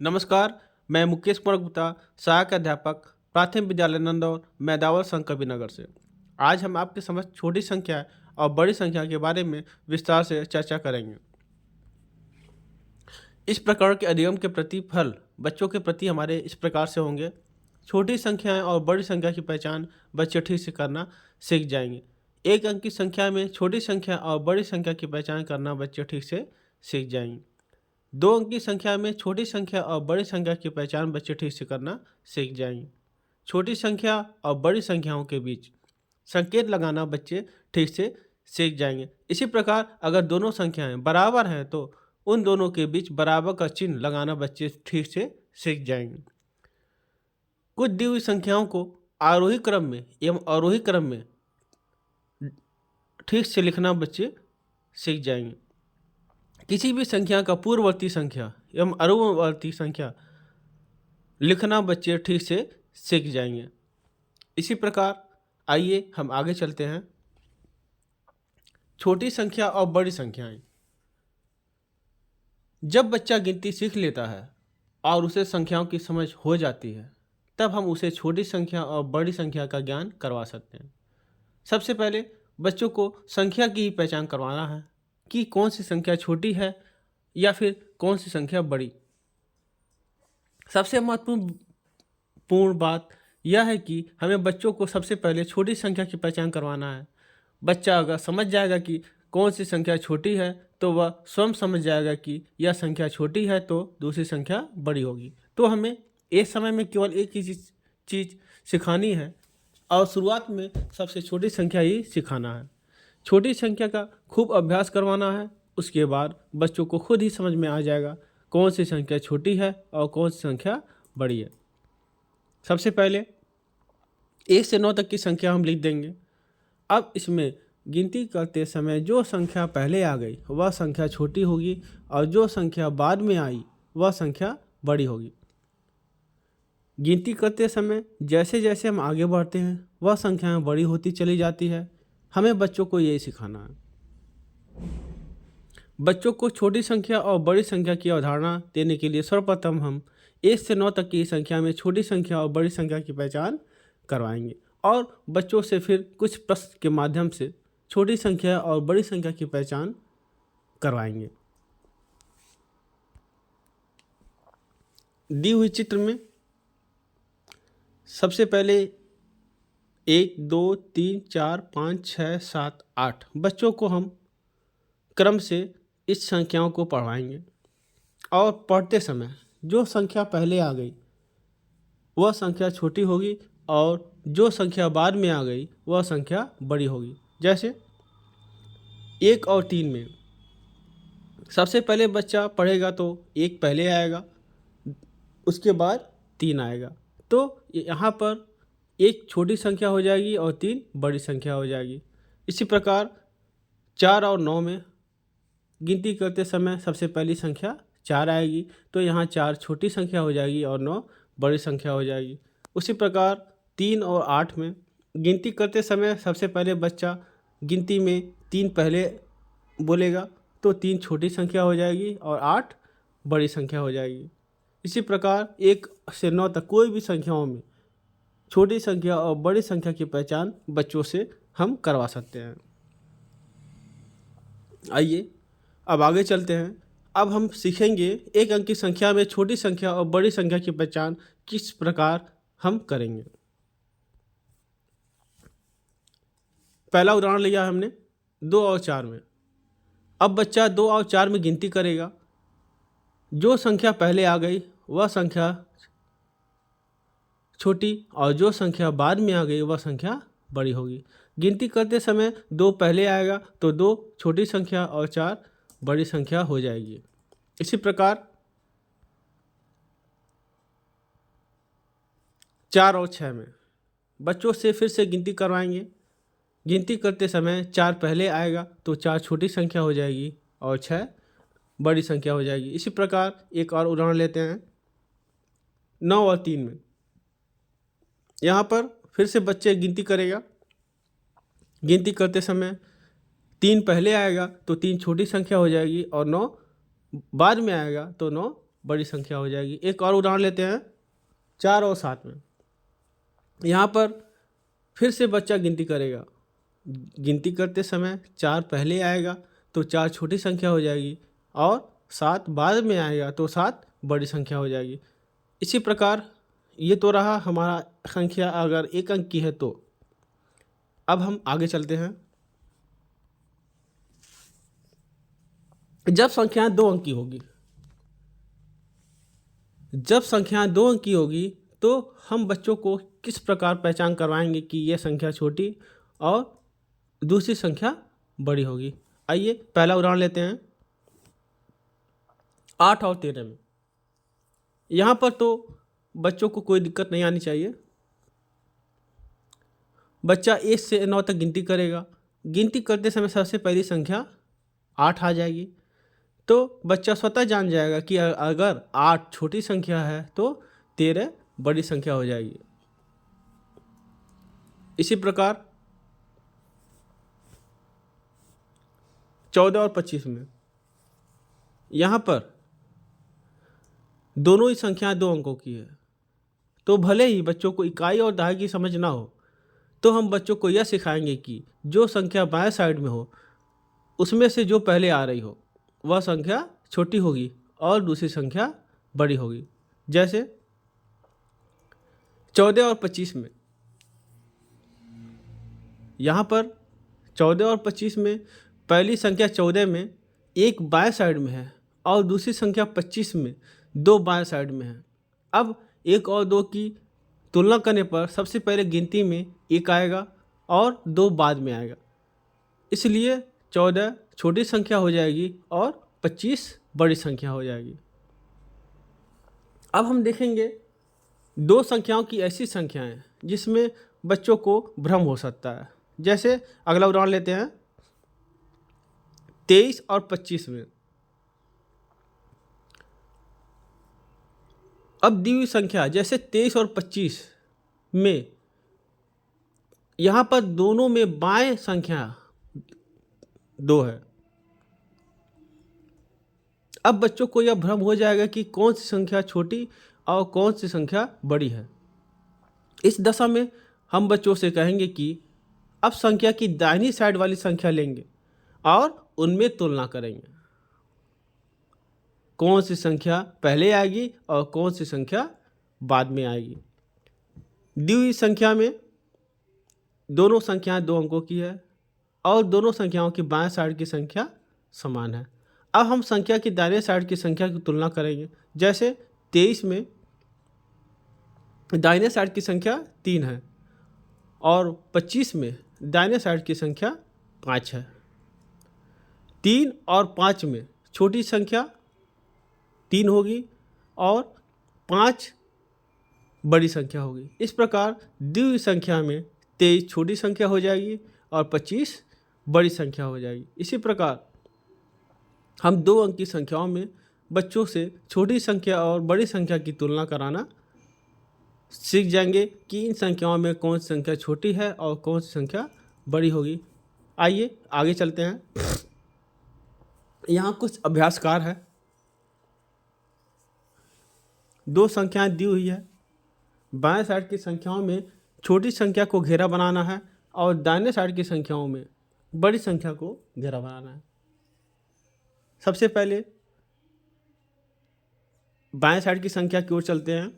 नमस्कार, मैं मुकेश कुमार गुप्ता, सहायक अध्यापक, प्राथमिक विद्यालय नंदौर, मैदावल संघ कबीरनगर से। आज हम आपके समक्ष छोटी संख्या और बड़ी संख्या के बारे में विस्तार से चर्चा करेंगे। इस प्रकार के अधिगम के प्रतिफल बच्चों के प्रति हमारे इस प्रकार से होंगे। छोटी संख्याएं और बड़ी संख्या की पहचान बच्चे ठीक से करना सीख जाएंगे। एक अंक की संख्या में छोटी संख्या और बड़ी संख्या की पहचान करना बच्चे ठीक से सीख जाएंगे। दो अंक की संख्या में छोटी संख्या और बड़ी संख्या की पहचान बच्चे ठीक से करना सीख जाएंगे। छोटी संख्या और बड़ी संख्याओं के बीच संकेत लगाना बच्चे ठीक से सीख जाएंगे। इसी प्रकार अगर दोनों संख्याएं बराबर हैं तो उन दोनों के बीच बराबर का चिन्ह लगाना बच्चे ठीक से सीख जाएंगे। कुछ दी हुई संख्याओं को आरोही क्रम में एवं अवरोही क्रम में ठीक से लिखना बच्चे सीख जाएंगे। किसी भी संख्या का पूर्ववर्ती संख्या एवं अनुवर्ती संख्या लिखना बच्चे ठीक से सीख जाएंगे। इसी प्रकार आइए हम आगे चलते हैं। छोटी संख्या और बड़ी संख्याएं। जब बच्चा गिनती सीख लेता है और उसे संख्याओं की समझ हो जाती है, तब हम उसे छोटी संख्या और बड़ी संख्या का ज्ञान करवा सकते हैं। सबसे पहले बच्चों को संख्या की ही पहचान करवाना है कि कौन सी संख्या छोटी है या फिर कौन सी संख्या बड़ी। सबसे महत्वपूर्ण बात यह है कि हमें बच्चों को सबसे पहले छोटी संख्या की पहचान करवाना है। बच्चा अगर समझ जाएगा कि कौन सी संख्या छोटी है तो वह स्वयं समझ जाएगा कि यह संख्या छोटी है तो दूसरी संख्या बड़ी होगी। तो हमें एक समय में केवल एक ही चीज़ सिखानी है और शुरुआत में सबसे छोटी संख्या ही सिखाना है। छोटी संख्या का खूब अभ्यास करवाना है। उसके बाद बच्चों को खुद ही समझ में आ जाएगा कौन सी संख्या छोटी है और कौन सी संख्या बड़ी है। सबसे पहले 1 से 9 तक की संख्या हम लिख देंगे। अब इसमें गिनती करते समय जो संख्या पहले आ गई वह संख्या छोटी होगी और जो संख्या बाद में आई वह संख्या बड़ी होगी। गिनती करते समय जैसे जैसे हम आगे बढ़ते हैं वह संख्याएं बड़ी होती चली जाती है। हमें बच्चों को यही सिखाना है। बच्चों को छोटी संख्या और बड़ी संख्या की अवधारणा देने के लिए सर्वप्रथम हम 1 से 9 तक की संख्या में छोटी संख्या और बड़ी संख्या की पहचान करवाएंगे और बच्चों से फिर कुछ प्रश्न के माध्यम से छोटी संख्या और बड़ी संख्या की पहचान करवाएंगे। दी हुई चित्र में सबसे पहले 1 2 3 4 5 6 7 8 बच्चों को हम क्रम से इस संख्याओं को पढ़वाएंगे और पढ़ते समय जो संख्या पहले आ गई वह संख्या छोटी होगी और जो संख्या बाद में आ गई वह संख्या बड़ी होगी। जैसे 1 और 3 में सबसे पहले बच्चा पढ़ेगा तो 1 पहले आएगा, उसके बाद 3 आएगा। तो यहाँ पर 1 छोटी संख्या हो जाएगी और 3 बड़ी संख्या हो जाएगी। इसी प्रकार 4 और 9 में गिनती करते समय सबसे पहली संख्या 4 आएगी तो यहाँ 4 छोटी संख्या हो जाएगी और 9 बड़ी संख्या हो जाएगी। उसी प्रकार 3 और 8 में गिनती करते समय सबसे पहले बच्चा गिनती में 3 पहले बोलेगा तो 3 छोटी संख्या हो जाएगी और 8 बड़ी संख्या हो जाएगी। इसी प्रकार 1 से 9 तक कोई भी संख्याओं में छोटी संख्या और बड़ी संख्या की पहचान बच्चों से हम करवा सकते हैं। आइए अब आगे चलते हैं। अब हम सीखेंगे एक अंक की संख्या में छोटी संख्या और बड़ी संख्या की पहचान किस प्रकार हम करेंगे। पहला उदाहरण लिया हमने 2 और 4 में। अब बच्चा 2 और 4 में गिनती करेगा। जो संख्या पहले आ गई वह संख्या छोटी और जो संख्या बाद में आ गई वह संख्या बड़ी होगी। गिनती करते समय 2 पहले आएगा तो 2 छोटी संख्या और 4 बड़ी संख्या हो जाएगी। इसी प्रकार 4 और 6 में बच्चों से फिर से गिनती करवाएंगे। गिनती करते समय 4 पहले आएगा तो 4 छोटी संख्या हो जाएगी और 6 बड़ी संख्या हो जाएगी। इसी प्रकार एक और उदाहरण लेते हैं 9 और 3 में। यहाँ पर फिर से बच्चे गिनती करेगा। गिनती करते समय 3 पहले आएगा तो 3 छोटी संख्या हो जाएगी और 9 बाद में आएगा तो 9 बड़ी संख्या हो जाएगी। एक और उदाहरण लेते हैं 4 और 7 में। यहाँ पर फिर से बच्चा गिनती करेगा। गिनती करते समय 4 पहले आएगा तो 4 छोटी संख्या हो जाएगी और 7 बाद में आएगा तो 7 बड़ी संख्या हो जाएगी। इसी प्रकार ये तो रहा हमारा संख्या अगर एक अंक की है तो। अब हम आगे चलते हैं। जब संख्याएं 2 अंक की होगी, जब संख्याएं 2 अंक की होगी तो हम बच्चों को किस प्रकार पहचान करवाएंगे कि यह संख्या छोटी और दूसरी संख्या बड़ी होगी। आइए पहला उदाहरण लेते हैं 8 और 13 में। यहाँ पर तो बच्चों को कोई दिक्कत नहीं आनी चाहिए। बच्चा 1 से 9 तक गिनती करेगा। गिनती करते समय सबसे पहली संख्या 8 आ जाएगी तो बच्चा स्वतः जान जाएगा कि अगर 8 छोटी संख्या है तो 13 बड़ी संख्या हो जाएगी। इसी प्रकार 14 और 25 में, यहाँ पर दोनों ही संख्याएं 2 अंकों की है तो भले ही बच्चों को इकाई और दहाई की समझ ना हो तो हम बच्चों को यह सिखाएंगे कि जो संख्या बाएं साइड में हो उसमें से जो पहले आ रही हो वह संख्या छोटी होगी और दूसरी संख्या बड़ी होगी। जैसे 14 और 25 में, यहाँ पर 14 और 25 में पहली संख्या 14 में एक बाएं साइड में है और दूसरी संख्या 25 में 2 बाएं साइड में है। अब 1 और 2 की तुलना करने पर सबसे पहले गिनती में 1 आएगा और 2 बाद में आएगा, इसलिए 14 छोटी संख्या हो जाएगी और 25 बड़ी संख्या हो जाएगी। अब हम देखेंगे 2 संख्याओं की ऐसी संख्याएं जिसमें बच्चों को भ्रम हो सकता है। जैसे अगला उदाहरण लेते हैं 23 और 25 में। अब दी हुई संख्या जैसे 23 और 25 में, यहाँ पर दोनों में बाएं संख्या 2 है। अब बच्चों को यह भ्रम हो जाएगा कि कौन सी संख्या छोटी और कौन सी संख्या बड़ी है। इस दशा में हम बच्चों से कहेंगे कि अब संख्या की दाहिनी साइड वाली संख्या लेंगे और उनमें तुलना करेंगे, कौन सी संख्या पहले आएगी और कौन सी संख्या बाद में आएगी। दी हुई संख्या में दोनों संख्याएं 2 अंकों की है और दोनों संख्याओं की बाएं साइड की संख्या समान है। अब हम संख्या की दाहिने साइड की संख्या की तुलना करेंगे। जैसे 23 में दाहिने साइड की संख्या 3 है और 25 में दाहिने साइड की संख्या 5 है। 3 और 5 में छोटी संख्या 3 होगी और 5 बड़ी संख्या होगी। इस प्रकार दी हुई संख्या में 23 छोटी संख्या हो जाएगी और 25 बड़ी संख्या हो जाएगी। इसी प्रकार हम 2 अंक की संख्याओं में बच्चों से छोटी संख्या और बड़ी संख्या की तुलना कराना सीख जाएंगे कि इन संख्याओं में कौन सी संख्या छोटी है और कौन सी संख्या बड़ी होगी। आइए आगे चलते हैं। यहाँ कुछ अभ्यासकार है। 2 संख्याएं दी हुई है। बाएं साइड की संख्याओं में छोटी संख्या को घेरा बनाना है और दाहिने साइड की संख्याओं में बड़ी संख्या को घेरा बनाना है। सबसे पहले बाएं साइड की संख्या की ओर चलते हैं।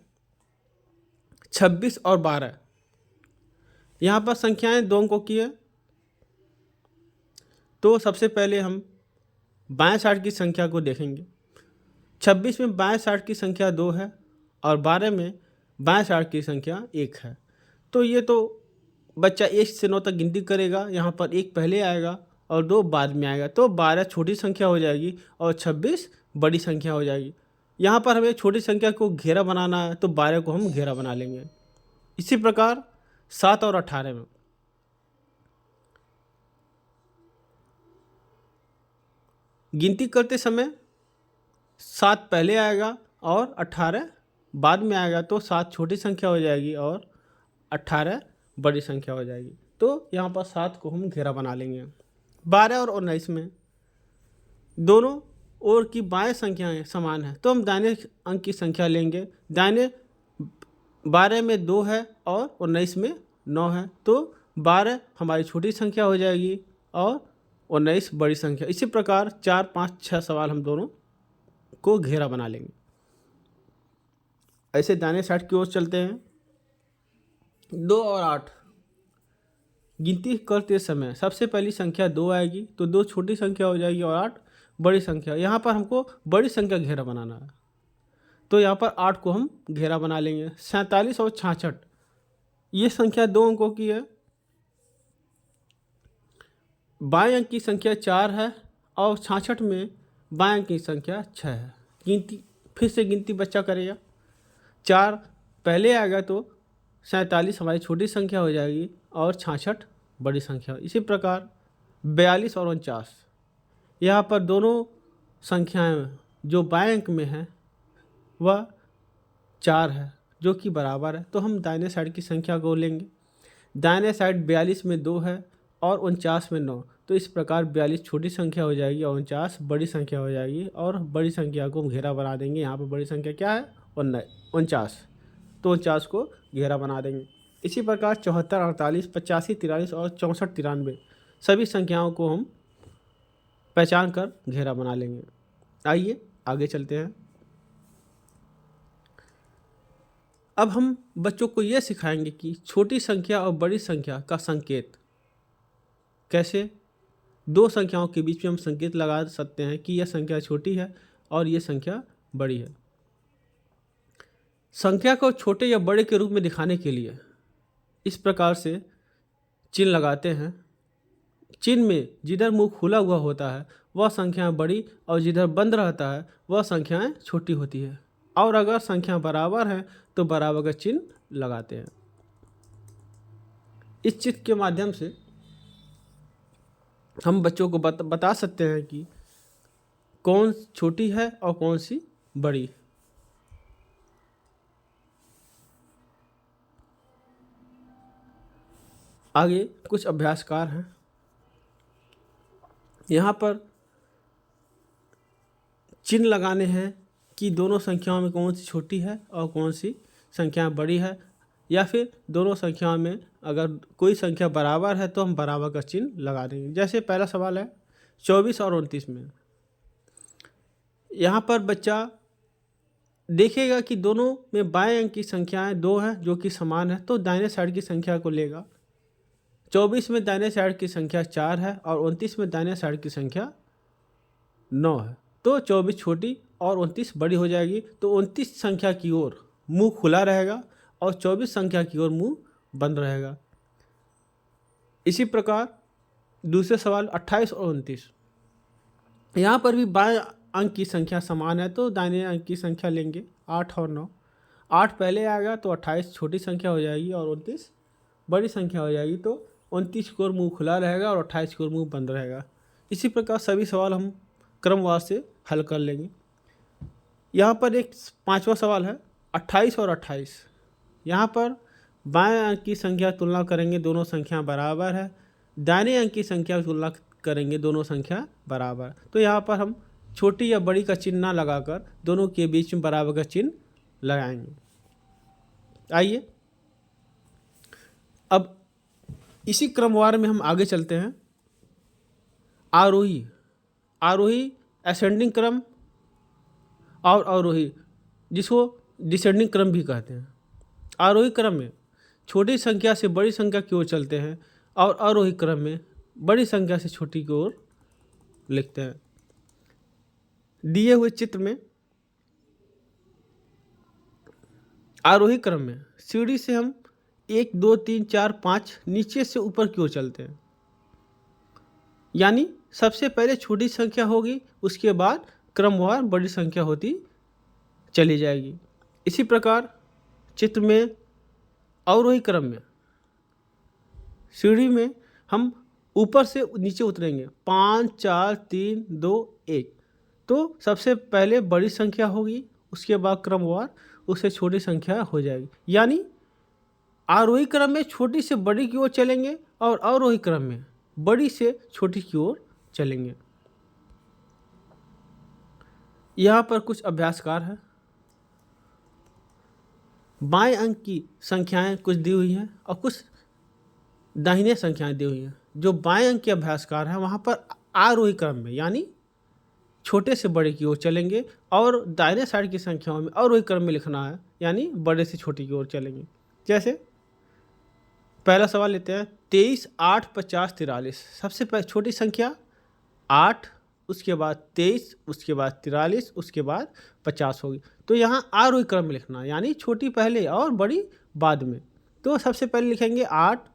26 और 12, यहाँ पर संख्याएं 2 अंकों की है तो सबसे पहले हम बाएं साइड की संख्या को देखेंगे। 26 में बाएं साइड की संख्या 2 है और 12 में बाएं साइड की संख्या 1 है। तो ये तो बच्चा 1 से 9 तक गिनती करेगा, यहाँ पर 1 पहले आएगा और 2 बाद में आएगा तो 12 छोटी संख्या हो जाएगी और 26 बड़ी संख्या हो जाएगी। यहाँ पर हमें छोटी संख्या को घेरा बनाना है तो 12 को हम घेरा बना लेंगे। इसी प्रकार 7 और 18 में गिनती करते समय 7 पहले आएगा और 18 बाद में आएगा तो 7 छोटी संख्या हो जाएगी और 18 बड़ी संख्या हो जाएगी। तो यहाँ पर 7 को हम घेरा बना लेंगे। 12 और 19 में दोनों ओर की बाएं संख्याएं समान है तो हम दाहिने अंक की संख्या लेंगे। दाहिने 12 में 2 है और 19 में 9 है, तो 12 हमारी छोटी संख्या हो जाएगी और 19 बड़ी संख्या। इसी प्रकार 4, 5, 6 सवाल हम दोनों को घेरा बना लेंगे। ऐसे दाहिने साइड की ओर चलते हैं। 2 और 8 गिनती करते समय सबसे पहली संख्या 2 आएगी, तो 2 छोटी संख्या हो जाएगी और 8 बड़ी संख्या। यहाँ पर हमको बड़ी संख्या घेरा बनाना है, तो यहाँ पर 8 को हम घेरा बना लेंगे। 47 और 66 ये संख्या 2 अंकों की है। बाएं अंक की संख्या 4 है और 66 में बाएं अंक की संख्या 6 है। गिनती फिर से गिनती बच्चा करेगा। 4 पहले आएगा तो 47 हमारी छोटी संख्या हो जाएगी और 66 बड़ी संख्या। इसी प्रकार 42 और 49 यहाँ पर दोनों संख्याएं जो बाएं अंक में है वह 4 है जो कि बराबर है, तो हम दाहिने साइड की संख्या को लेंगे। दाहिने साइड 42 में 2 है और 49 में 9, तो इस प्रकार 42 छोटी संख्या हो जाएगी और 49 बड़ी संख्या हो जाएगी और बड़ी संख्या को हम घेरा बना देंगे। यहाँ पर बड़ी संख्या क्या है? 49, तो 49 को घेरा बना देंगे। इसी प्रकार 74, 48, 85, 43 और 64, 93 सभी संख्याओं को हम पहचान कर घेरा बना लेंगे। आइए आगे चलते हैं। अब हम बच्चों को यह सिखाएंगे कि छोटी संख्या और बड़ी संख्या का संकेत कैसे, दो संख्याओं के बीच में हम संकेत लगा सकते हैं कि यह संख्या छोटी है और यह संख्या बड़ी है। संख्या को छोटे या बड़े के रूप में दिखाने के लिए इस प्रकार से चिन्ह लगाते हैं। चिन्ह में जिधर मुंह खुला हुआ होता है वह संख्याएं बड़ी और जिधर बंद रहता है वह संख्याएं छोटी होती है, और अगर संख्या बराबर है तो बराबर का चिन्ह लगाते हैं। इस चित्र के माध्यम से हम बच्चों को बता सकते हैं कि कौन छोटी है और कौन सी बड़ी। आगे कुछ अभ्यासकार हैं। यहाँ पर चिन्ह लगाने हैं कि दोनों संख्याओं में कौन सी छोटी है और कौन सी संख्या बड़ी है, या फिर दोनों संख्याओं में अगर कोई संख्या बराबर है तो हम बराबर का चिन्ह लगा देंगे। जैसे पहला सवाल है 24 और 29 में। यहाँ पर बच्चा देखेगा कि दोनों में बाएं अंक की संख्याएं 2 हैं जो कि समान है, तो दाहिने साइड की संख्या को लेगा। 24 में दाहिने साइड की संख्या 4 है और 29 में दाहिने साइड की संख्या 9 है, तो 24 छोटी और 29 बड़ी हो जाएगी। तो 29 संख्या की ओर मुंह खुला रहेगा और 24 संख्या की ओर मुंह बंद रहेगा। इसी प्रकार दूसरे सवाल 28 और 29, यहाँ पर भी बाएं अंक की संख्या समान है, तो दाहिने अंक की संख्या लेंगे 8 और 9। 8 पहले आएगा तो 28 छोटी संख्या हो जाएगी और 29 बड़ी संख्या हो जाएगी, तो 29 की ओर मुँह खुला रहेगा और 28 की ओर मुँह बंद रहेगा। इसी प्रकार सभी सवाल हम क्रमवार से हल कर लेंगे। यहाँ पर एक पांचवा सवाल है 28 और 28। यहाँ पर बाएं अंक की संख्या तुलना करेंगे, दोनों संख्या बराबर है। दाहिने अंक की संख्या तुलना करेंगे, दोनों संख्या बराबर। तो यहाँ पर हम छोटी या बड़ी का चिन्ह ना लगाकर दोनों के बीच में बराबर का चिन्ह लगाएंगे। आइए अब इसी क्रमवार में हम आगे चलते हैं। आरोही असेंडिंग क्रम और अवरोही जिसको डिसेंडिंग क्रम भी कहते हैं। आरोही क्रम में छोटी संख्या से बड़ी संख्या की ओर चलते हैं और अवरोही क्रम में बड़ी संख्या से छोटी की ओर लिखते हैं। दिए हुए चित्र में आरोही क्रम में सीढ़ी से हम 1, 2, 3, 4, 5 नीचे से ऊपर की ओर चलते हैं, यानी सबसे पहले छोटी संख्या होगी, उसके बाद क्रमवार बड़ी संख्या होती चली जाएगी। इसी प्रकार चित्र में अवरोही क्रम में सीढ़ी में हम ऊपर से नीचे उतरेंगे 5, 4, 3, 2, 1, तो सबसे पहले बड़ी संख्या होगी, उसके बाद क्रमवार उससे छोटी संख्या हो जाएगी। यानी आरोही क्रम में छोटी से बड़ी की ओर चलेंगे और अवरोही क्रम में बड़ी से छोटी की ओर चलेंगे। यहाँ पर कुछ अभ्यासकार है। बाएं अंक की संख्याएं कुछ दी हुई हैं और कुछ दाहिने संख्याएं दी हुई हैं। जो बाएं अंक के अभ्यासकार हैं वहाँ पर आरोही क्रम में यानी छोटे से बड़े की ओर चलेंगे और दाहिने साइड की संख्याओं में अवरोही क्रम में लिखना है यानी बड़े से छोटे की ओर चलेंगे। जैसे पहला सवाल लेते हैं 23, 8, 50, 43। सबसे पहले छोटी संख्या 8, उसके बाद 23, उसके बाद 43, उसके बाद 50 होगी। तो यहाँ आरोही क्रम में लिखना है यानी छोटी पहले और बड़ी बाद में। तो सबसे पहले लिखेंगे 8,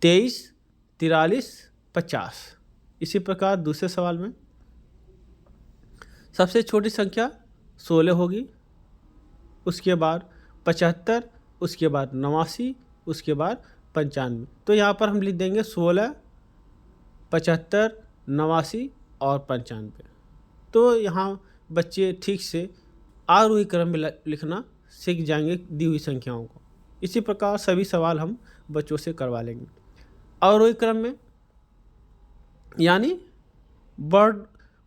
23, 43, 50। इसी प्रकार दूसरे सवाल में सबसे छोटी संख्या 16 होगी, उसके बाद 75, उसके बाद 89, उसके बाद 95। तो यहाँ पर हम लिख देंगे 16, 75, 89 और 95। तो यहाँ बच्चे ठीक से आरोही क्रम में लिखना सीख जाएंगे दी हुई संख्याओं को। इसी प्रकार सभी सवाल हम बच्चों से करवा लेंगे। आरोही क्रम में यानी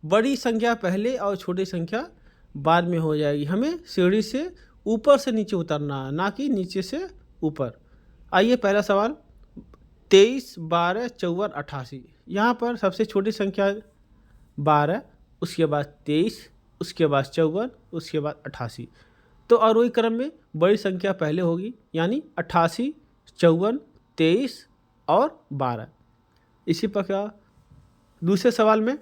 बड़ी संख्या पहले और छोटी संख्या बाद में हो जाएगी। हमें सीढ़ी से ऊपर से नीचे उतरना है, ना कि नीचे से ऊपर। आइए पहला सवाल 23, 12, 54, 88। यहाँ पर सबसे छोटी संख्या 12, उसके बाद 23, उसके बाद 54, उसके बाद 88। तो आरोही क्रम में बड़ी संख्या पहले होगी यानी 88, 54, 23 और 12। इसी प्रकार दूसरे सवाल में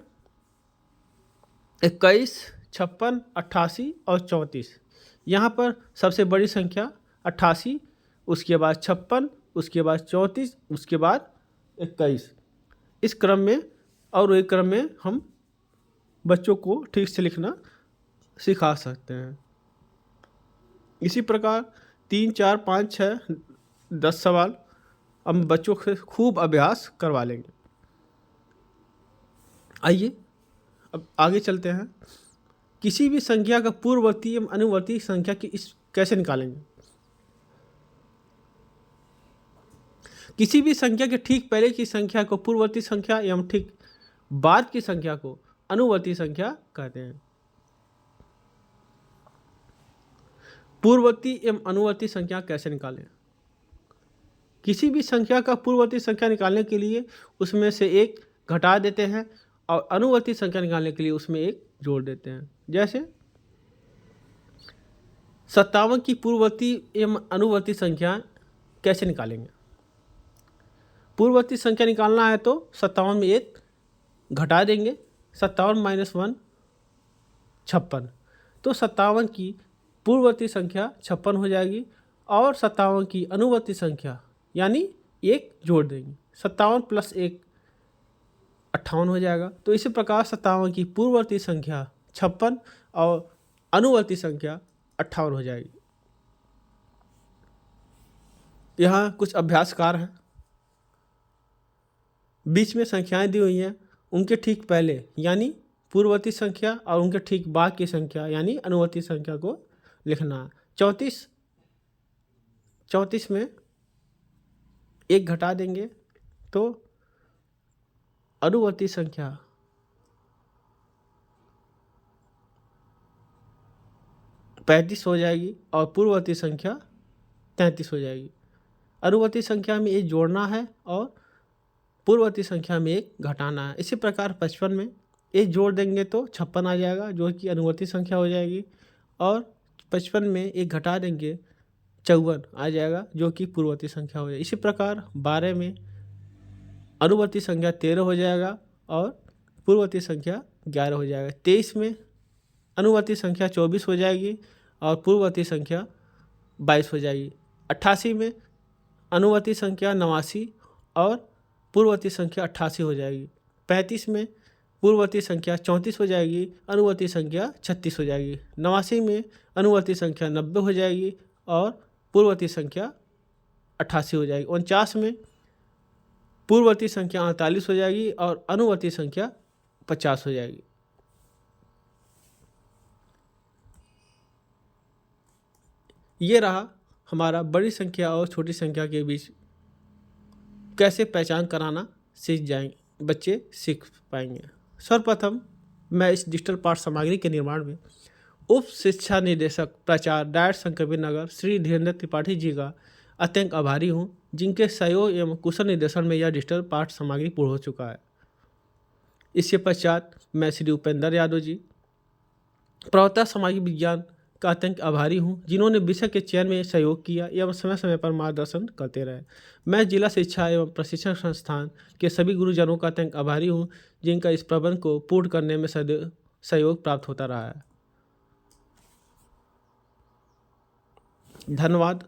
21, 56, 88 और 34। यहाँ पर सबसे बड़ी संख्या 88, उसके बाद 56, उसके बाद 34, उसके बाद 21। इस क्रम में और एक क्रम में हम बच्चों को ठीक से लिखना सिखा सकते हैं। इसी प्रकार 3, 4, 5, 6, 10 सवाल हम बच्चों से खूब अभ्यास करवा लेंगे। आइए अब आगे चलते हैं। किसी भी संख्या का पूर्ववर्ती एवं अनुवर्ती संख्या की इस कैसे निकालेंगे। किसी भी संख्या के ठीक पहले की संख्या को पूर्ववर्ती संख्या एवं ठीक बाद की संख्या को अनुवर्ती संख्या कहते हैं। पूर्ववर्ती एवं अनुवर्ती संख्या कैसे निकालें। किसी भी संख्या का पूर्ववर्ती संख्या निकालने के लिए उसमें से एक घटा देते हैं और अनुवर्ती संख्या निकालने के लिए उसमें एक जोड़ देते हैं। जैसे 57 की पूर्ववर्ती एवं अनुवर्ती संख्या कैसे निकालेंगे। पूर्ववर्ती संख्या निकालना है तो 57 में एक घटा देंगे, 57 - 1 56। तो 57 की पूर्ववर्ती संख्या 56 हो जाएगी और 57 की अनुवर्ती संख्या यानी एक जोड़ देंगे, 57 + 1 58 हो जाएगा। तो इसी प्रकार 57 की पूर्ववर्ती संख्या 56 और अनुवर्ती संख्या 58 हो जाएगी। यहाँ कुछ अभ्यासकार हैं। बीच में संख्याएं दी हुई हैं, उनके ठीक पहले यानी पूर्ववर्ती संख्या और उनके ठीक बाद की संख्या यानी अनुवर्ती संख्या को लिखना है। 34 में एक घटा देंगे तो अनुवर्ती संख्या 35 हो जाएगी और पूर्ववर्ती संख्या 33 हो जाएगी। अनुवर्ती संख्या में एक जोड़ना है और पूर्ववर्ती संख्या में एक घटाना है। इसी प्रकार 55 में एक जोड़ देंगे तो 56 आ जाएगा जो कि अनुवर्ती संख्या हो जाएगी और 55 में एक घटा देंगे 54 आ जाएगा जो कि पूर्ववर्ती संख्या हो जाएगी। इसी प्रकार 12 में अनुवर्ती संख्या 13 हो जाएगा और पूर्ववर्ती संख्या 11 हो जाएगा। 23 में अनुवर्ती संख्या 24 हो जाएगी और पूर्ववर्ती संख्या 22 हो जाएगी। 88 में अनुवर्ती संख्या 89 और पूर्ववर्ती संख्या 88 हो जाएगी। 35 में पूर्ववर्ती संख्या 34 हो जाएगी, अनुवर्ती संख्या 36 हो जाएगी। 89 में अनुवर्ती संख्या 90 हो जाएगी और पूर्ववर्ती संख्या 88 हो जाएगी। 49 में पूर्ववर्ती संख्या 48 हो जाएगी और अनुवर्ती संख्या 50 हो जाएगी। ये रहा हमारा बड़ी संख्या और छोटी संख्या के बीच कैसे पहचान कराना सीख जाएंगे, बच्चे सीख पाएंगे। सर्वप्रथम मैं इस डिजिटल पाठ सामग्री के निर्माण में उप शिक्षा निदेशक प्राचार्य डायट शंकर नगर श्री धीरेन्द्र त्रिपाठी जी का अत्यंत आभारी हूँ, जिनके सहयोग एवं कुशल निर्देशन में यह डिजिटल पाठ सामग्री पूर्ण हो चुका है। इसके पश्चात मैं श्री उपेंद्र यादव जी प्रवक्ता सामाजिक विज्ञान का अत्यंत आभारी हूँ, जिन्होंने विषय के चयन में सहयोग किया एवं समय समय पर मार्गदर्शन करते रहे। मैं जिला शिक्षा एवं प्रशिक्षण संस्थान के सभी गुरुजनों का अत्यंत आभारी हूँ, जिनका इस प्रबंध को पूर्ण करने में सदैव सहयोग प्राप्त होता रहा है। धन्यवाद।